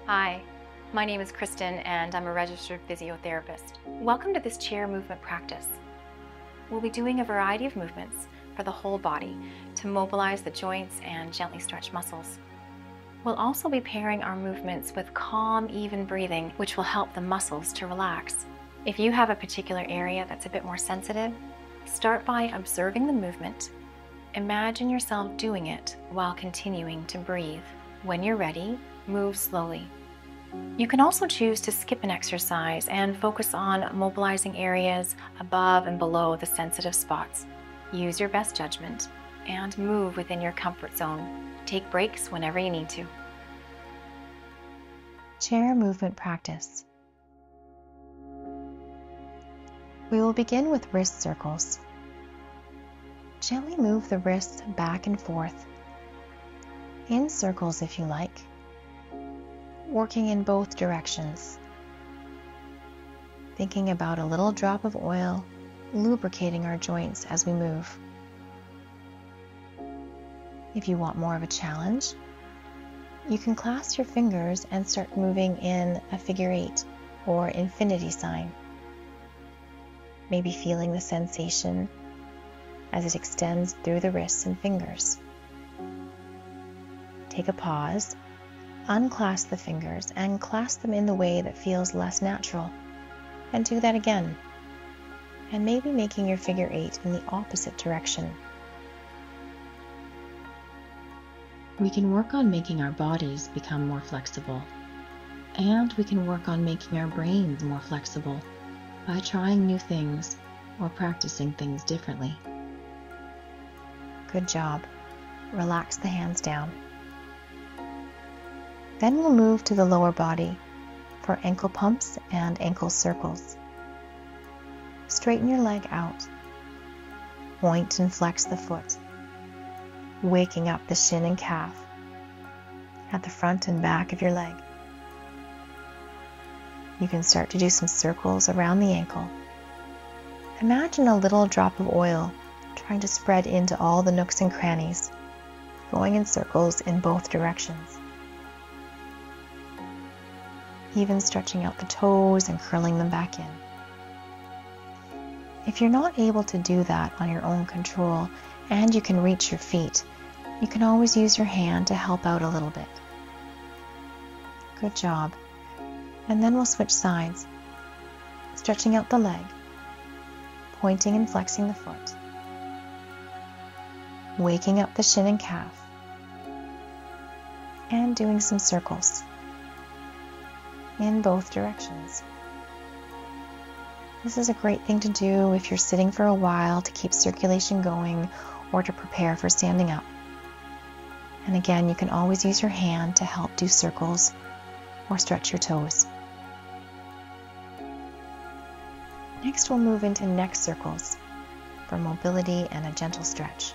Hi, my name is Cristin and I'm a registered physiotherapist. Welcome to this chair movement practice. We'll be doing a variety of movements for the whole body to mobilize the joints and gently stretch muscles. We'll also be pairing our movements with calm, even breathing, which will help the muscles to relax. If you have a particular area that's a bit more sensitive, start by observing the movement. Imagine yourself doing it while continuing to breathe. When you're ready, move slowly. You can also choose to skip an exercise and focus on mobilizing areas above and below the sensitive spots. Use your best judgment and move within your comfort zone. Take breaks whenever you need to. Chair movement practice. We will begin with wrist circles. Gently move the wrists back and forth, in circles if you like, working in both directions. Thinking about a little drop of oil lubricating our joints as we move. If you want more of a challenge, you can clasp your fingers and start moving in a figure 8 or infinity sign. Maybe feeling the sensation as it extends through the wrists and fingers. Take a pause, unclasp the fingers and clasp them in the way that feels less natural, and do that again. And maybe making your figure 8 in the opposite direction. We can work on making our bodies become more flexible, and we can work on making our brains more flexible by trying new things or practicing things differently. Good job. Relax the hands down. Then we'll move to the lower body for ankle pumps and ankle circles. Straighten your leg out. Point and flex the foot, waking up the shin and calf at the front and back of your leg. You can start to do some circles around the ankle. Imagine a little drop of oil trying to spread into all the nooks and crannies, going in circles in both directions. Even stretching out the toes and curling them back in. If you're not able to do that on your own control and you can reach your feet, you can always use your hand to help out a little bit. Good job. And then we'll switch sides, stretching out the leg, pointing and flexing the foot, waking up the shin and calf, and doing some circles in both directions. This is a great thing to do if you're sitting for a while to keep circulation going or to prepare for standing up. And again, you can always use your hand to help do circles or stretch your toes. Next, we'll move into neck circles for mobility and a gentle stretch.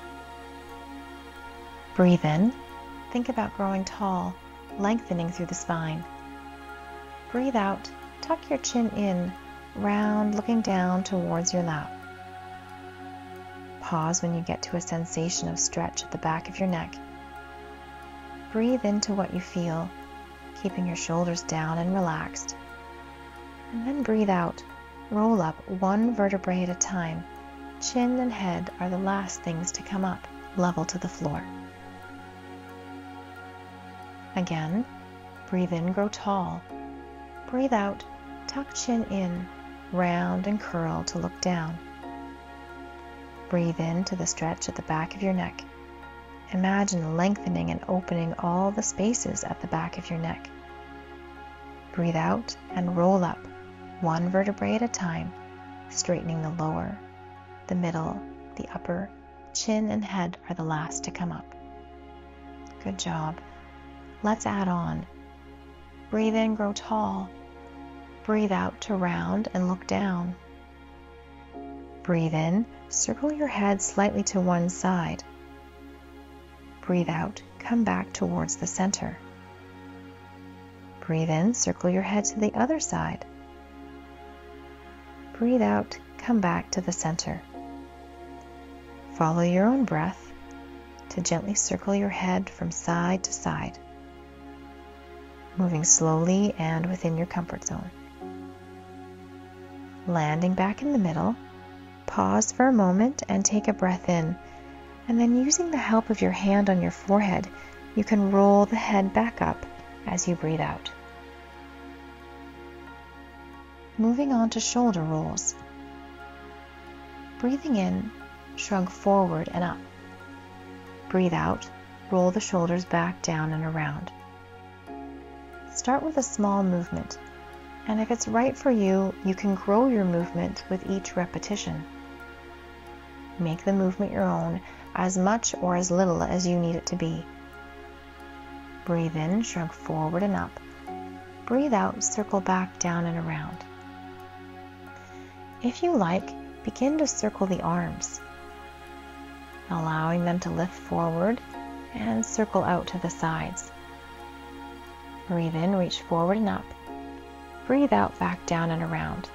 Breathe in. Think about growing tall, lengthening through the spine. Breathe out. Tuck your chin in, round, looking down towards your lap. Pause when you get to a sensation of stretch at the back of your neck. Breathe into what you feel, keeping your shoulders down and relaxed. And then breathe out. Roll up one vertebrae at a time. Chin and head are the last things to come up, level to the floor. Again, breathe in, grow tall. Breathe out, tuck chin in, round and curl to look down. Breathe in to the stretch at the back of your neck. Imagine lengthening and opening all the spaces at the back of your neck. Breathe out and roll up, one vertebrae at a time, straightening the lower, the middle, the upper, chin and head are the last to come up. Good job. Let's add on. Breathe in, grow tall. Breathe out to round and look down. Breathe in, circle your head slightly to one side. Breathe out, come back towards the center. Breathe in, circle your head to the other side. Breathe out, come back to the center. Follow your own breath to gently circle your head from side to side. moving slowly and within your comfort zone. Landing back in the middle, pause for a moment and take a breath in, and then using the help of your hand on your forehead, you can roll the head back up as you breathe out. Moving on to shoulder rolls. Breathing in, shrug forward and up. Breathe out, roll the shoulders back, down, and around. Start with a small movement, and if it's right for you, you can grow your movement with each repetition. Make the movement your own, as much or as little as you need it to be. Breathe in, shrug forward and up. Breathe out, circle back, down, and around. If you like, begin to circle the arms, allowing them to lift forward and circle out to the sides. Breathe in, reach forward and up. Breathe out, back down and around,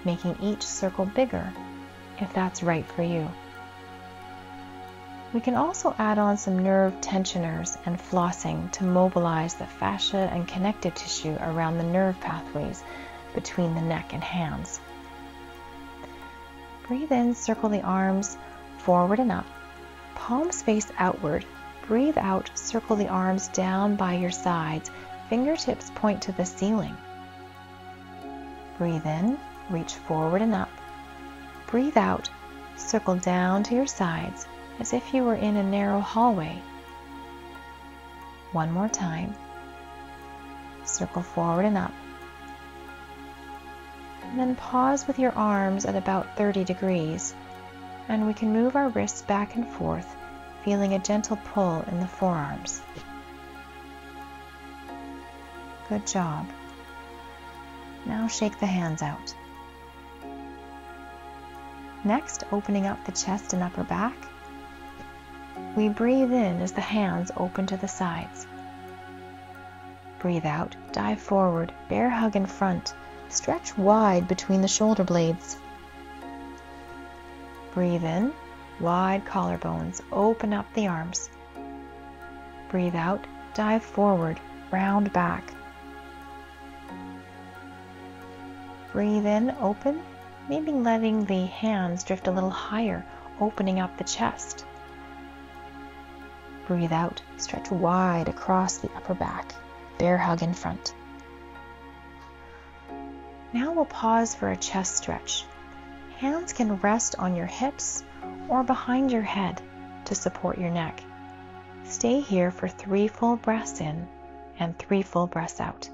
making each circle bigger if that's right for you. We can also add on some nerve tensioners and flossing to mobilize the fascia and connective tissue around the nerve pathways between the neck and hands. Breathe in, circle the arms forward and up, palms face outward. Breathe out, circle the arms down by your sides, fingertips point to the ceiling. Breathe in, reach forward and up. Breathe out, circle down to your sides as if you were in a narrow hallway. One more time. Circle forward and up. And then pause with your arms at about 30 degrees, and we can move our wrists back and forth, feeling a gentle pull in the forearms. Good job. Now shake the hands out. Next, opening up the chest and upper back, we breathe in as the hands open to the sides. Breathe out, dive forward, bear hug in front, stretch wide between the shoulder blades. Breathe in, wide collarbones, open up the arms. Breathe out, dive forward, round back. Breathe in, open, maybe letting the hands drift a little higher, opening up the chest. Breathe out, stretch wide across the upper back, bear hug in front. Now we'll pause for a chest stretch. Hands can rest on your hips or behind your head to support your neck. Stay here for 3 full breaths in and 3 full breaths out.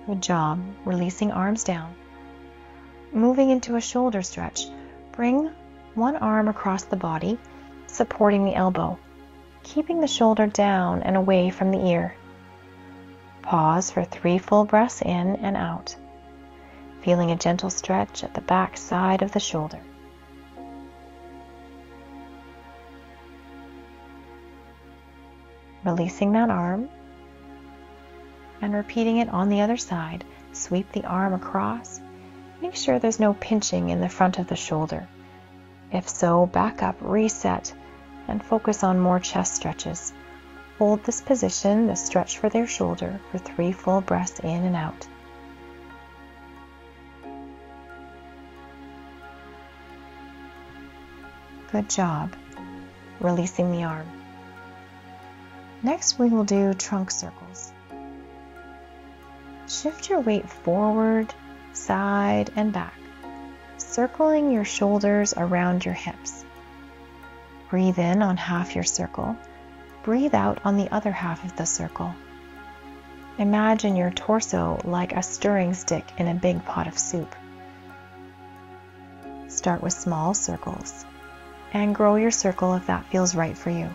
Good job, releasing arms down. Moving into a shoulder stretch, bring one arm across the body, supporting the elbow, keeping the shoulder down and away from the ear. Pause for 3 full breaths in and out, feeling a gentle stretch at the back side of the shoulder. Releasing that arm and repeating it on the other side. Sweep the arm across. Make sure there's no pinching in the front of the shoulder. If so, back up, reset, and focus on more chest stretches. Hold this position, the stretch for their shoulder, for 3 full breaths in and out. Good job. Releasing the arm. Next, we will do trunk circles. Shift your weight forward, side, and back, circling your shoulders around your hips. Breathe in on half your circle. Breathe out on the other half of the circle. Imagine your torso like a stirring stick in a big pot of soup. Start with small circles and grow your circle if that feels right for you.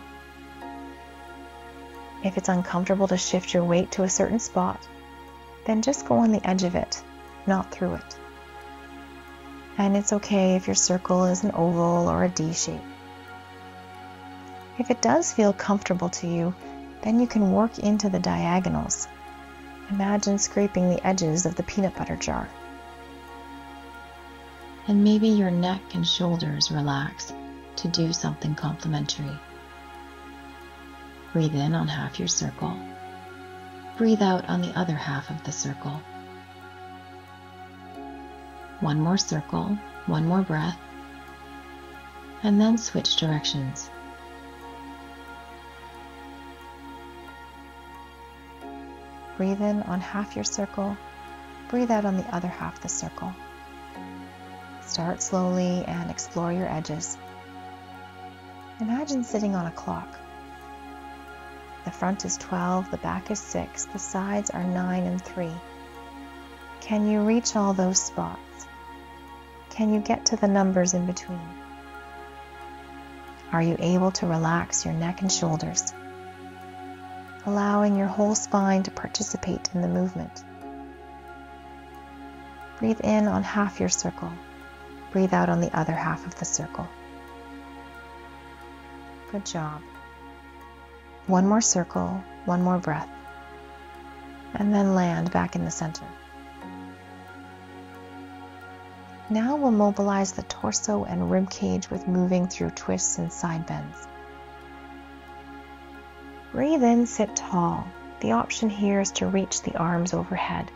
If it's uncomfortable to shift your weight to a certain spot, then just go on the edge of it, not through it. And it's okay if your circle is an oval or a D shape. If it does feel comfortable to you, then you can work into the diagonals. Imagine scraping the edges of the peanut butter jar. And maybe your neck and shoulders relax to do something complementary. Breathe in on half your circle. Breathe out on the other half of the circle. One more circle, one more breath, and then switch directions. Breathe in on half your circle. Breathe out on the other half of the circle. Start slowly and explore your edges. Imagine sitting on a clock. The front is 12, the back is 6, the sides are 9 and 3. Can you reach all those spots? Can you get to the numbers in between? Are you able to relax your neck and shoulders, allowing your whole spine to participate in the movement? Breathe in on half your circle. Breathe out on the other half of the circle. Good job. One more circle, one more breath, and then land back in the center. Now we'll mobilize the torso and rib cage with moving through twists and side bends. Breathe in, sit tall. The option here is to reach the arms overhead.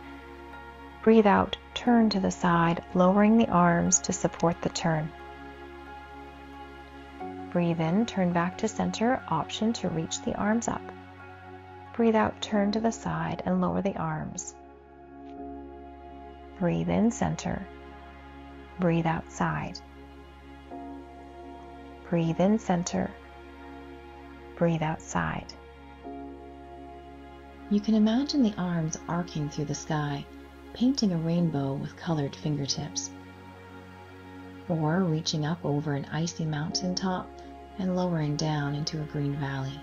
Breathe out, turn to the side, lowering the arms to support the turn. Breathe in, turn back to center, option to reach the arms up. Breathe out, turn to the side and lower the arms. Breathe in, center. Breathe out, side. Breathe in, center. Breathe out, side. You can imagine the arms arcing through the sky, painting a rainbow with colored fingertips. Or reaching up over an icy mountaintop and lowering down into a green valley.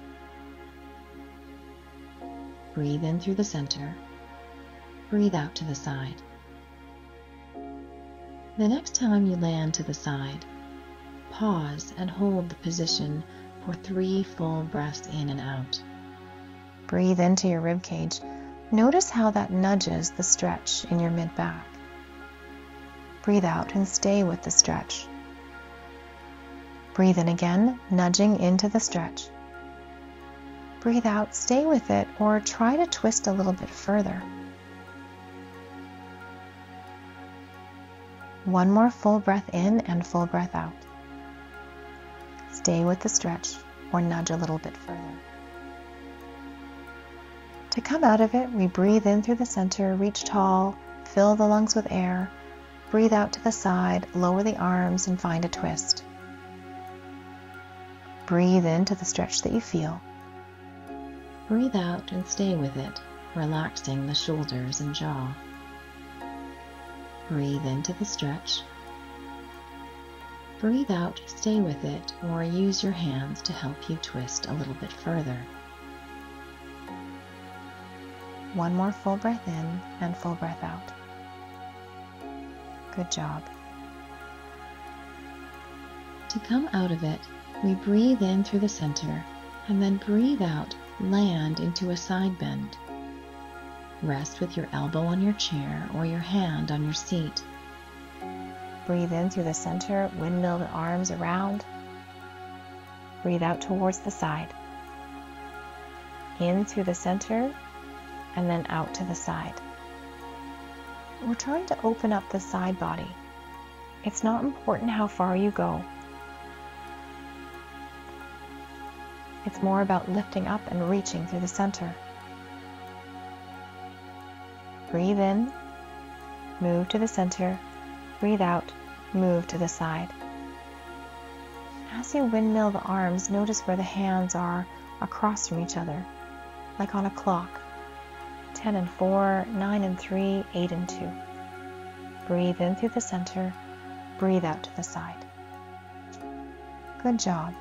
Breathe in through the center. Breathe out to the side. The next time you land to the side, pause and hold the position for 3 full breaths in and out. Breathe into your rib cage. Notice how that nudges the stretch in your mid-back. Breathe out and stay with the stretch. Breathe in again, nudging into the stretch. Breathe out, stay with it, or try to twist a little bit further. One more full breath in and full breath out. Stay with the stretch or nudge a little bit further. To come out of it, we breathe in through the center, reach tall, fill the lungs with air, breathe out to the side, lower the arms and find a twist. Breathe into the stretch that you feel. Breathe out and stay with it, relaxing the shoulders and jaw. Breathe into the stretch. Breathe out, stay with it, or use your hands to help you twist a little bit further. One more full breath in and full breath out. Good job. To come out of it, we breathe in through the center and then breathe out, land into a side bend. Rest with your elbow on your chair or your hand on your seat. Breathe in through the center, windmill the arms around. Breathe out towards the side. In through the center and then out to the side. We're trying to open up the side body. It's not important how far you go. It's more about lifting up and reaching through the center. Breathe in, move to the center, breathe out, move to the side. As you windmill the arms, notice where the hands are across from each other, like on a clock. 10 and 4, 9 and 3, 8 and 2. Breathe in through the center, breathe out to the side. Good job.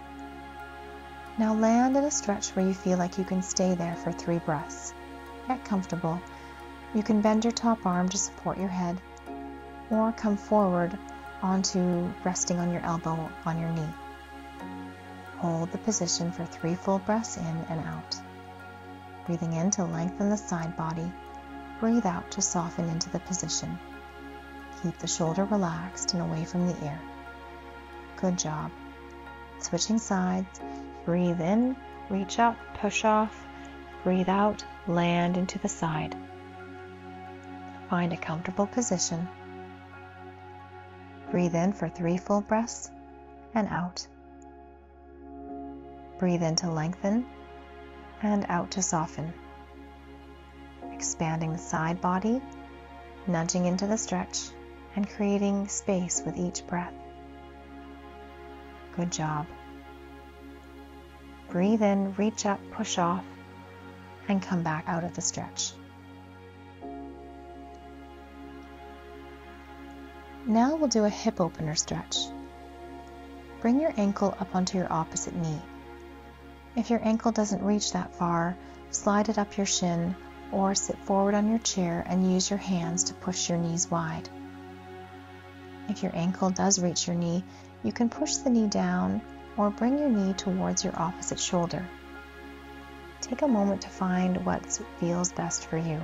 Now land in a stretch where you feel like you can stay there for 3 breaths. Get comfortable. You can bend your top arm to support your head, or come forward onto resting on your elbow on your knee. Hold the position for 3 full breaths in and out. Breathing in to lengthen the side body. Breathe out to soften into the position. Keep the shoulder relaxed and away from the ear. Good job. Switching sides. Breathe in, reach up, push off. Breathe out, land into the side. Find a comfortable position. Breathe in for 3 full breaths and out. Breathe in to lengthen and out to soften. Expanding the side body, nudging into the stretch, and creating space with each breath. Good job. Breathe in, reach up, push off, and come back out of the stretch. Now we'll do a hip opener stretch. Bring your ankle up onto your opposite knee. If your ankle doesn't reach that far, slide it up your shin or sit forward on your chair and use your hands to push your knees wide. If your ankle does reach your knee, you can push the knee down or bring your knee towards your opposite shoulder. Take a moment to find what feels best for you.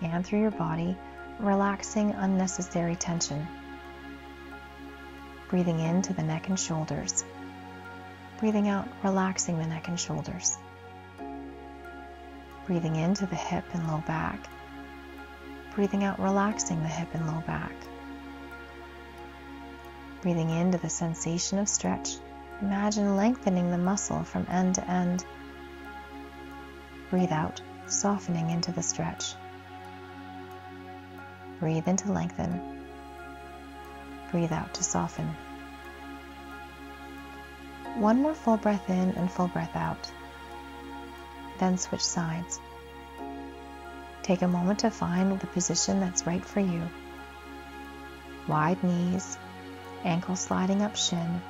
And through your body, relaxing unnecessary tension. Breathing into the neck and shoulders. Breathing out, relaxing the neck and shoulders. Breathing into the hip and low back. Breathing out, relaxing the hip and low back. Breathing into the sensation of stretch. Imagine lengthening the muscle from end to end. Breathe out, softening into the stretch. Breathe in to lengthen. Breathe out to soften. One more full breath in and full breath out. Then switch sides. Take a moment to find the position that's right for you. Wide knees, ankle sliding up shin,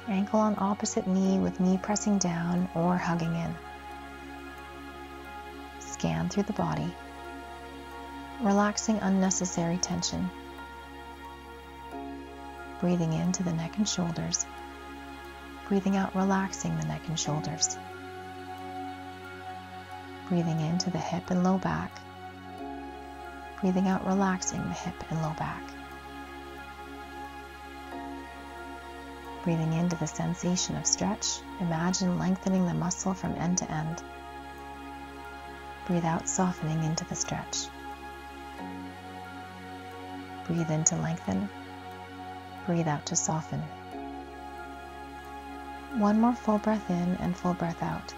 ankle on opposite knee with knee pressing down or hugging in. Scan through the body, relaxing unnecessary tension. Breathing into the neck and shoulders. Breathing out, relaxing the neck and shoulders. Breathing into the hip and low back. Breathing out, relaxing the hip and low back. Breathing into the sensation of stretch. Imagine lengthening the muscle from end to end. Breathe out, softening into the stretch. Breathe in to lengthen. Breathe out to soften. One more full breath in and full breath out.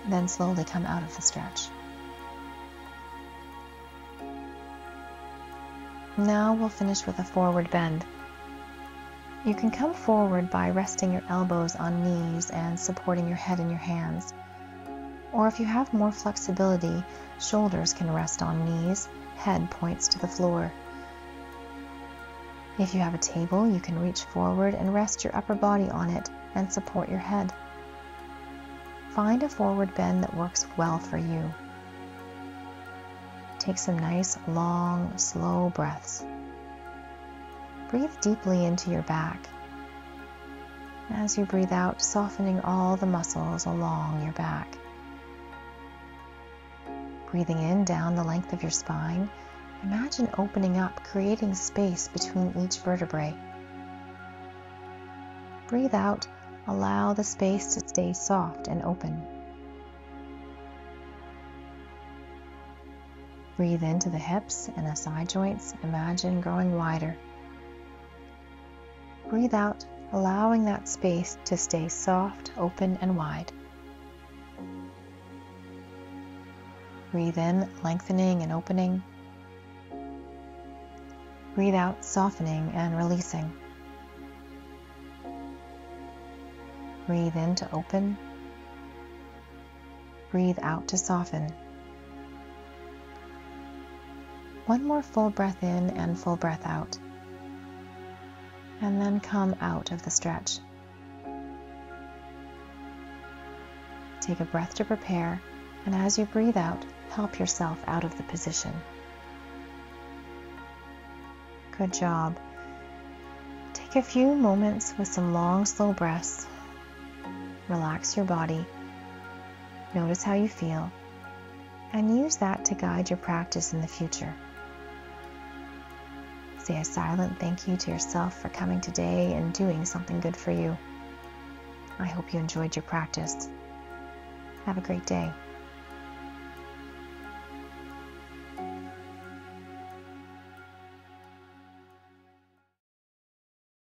Then slowly come out of the stretch. Now we'll finish with a forward bend. You can come forward by resting your elbows on knees and supporting your head in your hands. Or if you have more flexibility, shoulders can rest on knees, head points to the floor. If you have a table, you can reach forward and rest your upper body on it and support your head. Find a forward bend that works well for you. Take some nice, long, slow breaths. Breathe deeply into your back. As you breathe out, softening all the muscles along your back. Breathing in down the length of your spine, imagine opening up, creating space between each vertebrae. Breathe out, allow the space to stay soft and open. Breathe into the hips and the side joints, imagine growing wider. Breathe out, allowing that space to stay soft, open, and wide. Breathe in, lengthening and opening. Breathe out, softening and releasing. Breathe in to open. Breathe out to soften. One more full breath in and full breath out. And then come out of the stretch. Take a breath to prepare, and as you breathe out, help yourself out of the position. Good job. Take a few moments with some long, slow breaths. Relax your body. Notice how you feel, and use that to guide your practice in the future. say a silent thank you to yourself for coming today and doing something good for you. I hope you enjoyed your practice. Have a great day.